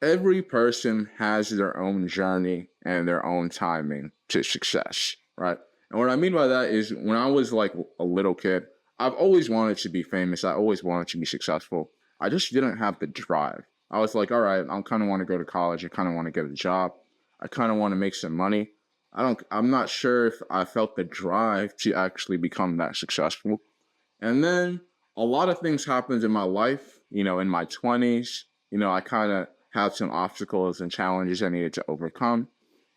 every person has their own journey and their own timing to success, right? And what I mean by that is when I was like a little kid, I've always wanted to be famous. I always wanted to be successful. I just didn't have the drive. I was like, all right, I kind of want to go to college. I kind of want to get a job. I kind of want to make some money. I'm not sure if I felt the drive to actually become that successful. And then a lot of things happened in my life, in my 20s. I kind of had some obstacles and challenges I needed to overcome.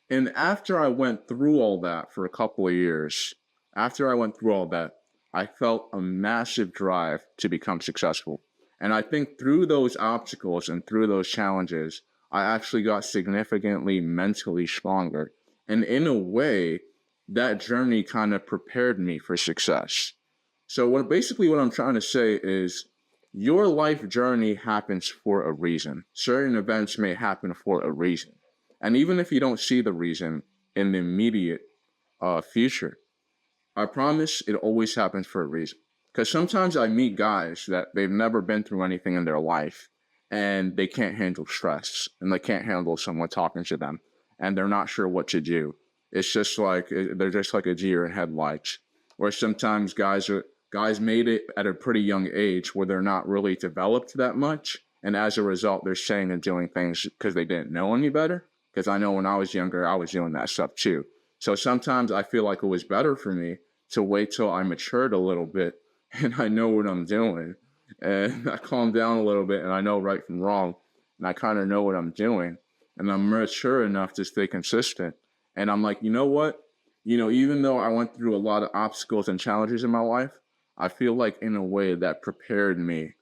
And after I went through all that for a couple of years, after I went through all that, I felt a massive drive to become successful. And I think through those obstacles and through those challenges, I actually got significantly mentally stronger. And in a way, that journey kind of prepared me for success. So what I'm trying to say is your life journey happens for a reason. Certain events may happen for a reason. And even if you don't see the reason in the immediate future, I promise it always happens for a reason. Because sometimes I meet guys that they've never been through anything in their life and they can't handle stress and they can't handle someone talking to them and they're not sure what to do. It's just like they're just like a deer in headlights. Or sometimes guys made it at a pretty young age where they're not really developed that much, and as a result, they're saying and doing things because they didn't know any better. Because I know when I was younger, I was doing that stuff too. So sometimes I feel like it was better for me to wait till I matured a little bit and I know what I'm doing. And I calm down a little bit and I know right from wrong. And I kind of know what I'm doing. And I'm mature enough to stay consistent. And I'm like, you know what? Even though I went through a lot of obstacles and challenges in my life, I feel like in a way that prepared me,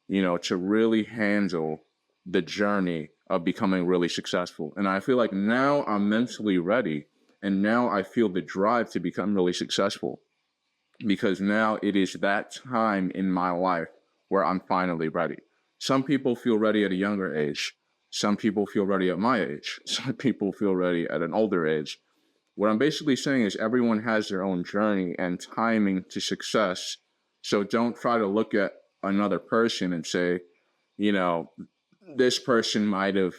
to really handle the journey of becoming really successful. And I feel like now I'm mentally ready and now I feel the drive to become really successful because now it is that time in my life where I'm finally ready. Some people feel ready at a younger age. Some people feel ready at my age. Some people feel ready at an older age. What I'm basically saying is everyone has their own journey and timing to success. So don't try to look at another person and say, you know, this person might have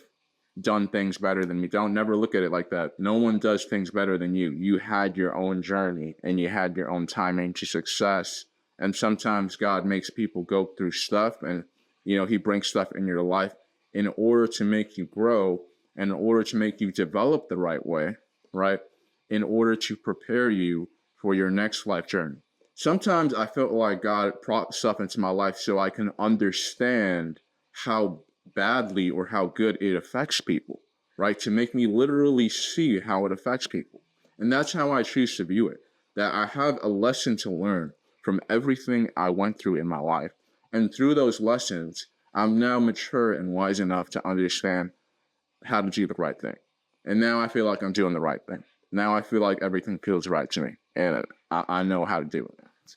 done things better than me. Don't never look at it like that. No one does things better than you. You had your own journey and you had your own timing to success. And sometimes God makes people go through stuff and, he brings stuff in your life in order to make you grow and in order to make you develop the right way, right? In order to prepare you for your next life journey. Sometimes I felt like God brought stuff into my life so I can understand how badly or how good it affects people, right? To make me literally see how it affects people. And that's how I choose to view it, that I have a lesson to learn from everything I went through in my life. And through those lessons, I'm now mature and wise enough to understand how to do the right thing. And now I feel like I'm doing the right thing. Now I feel like everything feels right to me and I know how to do it.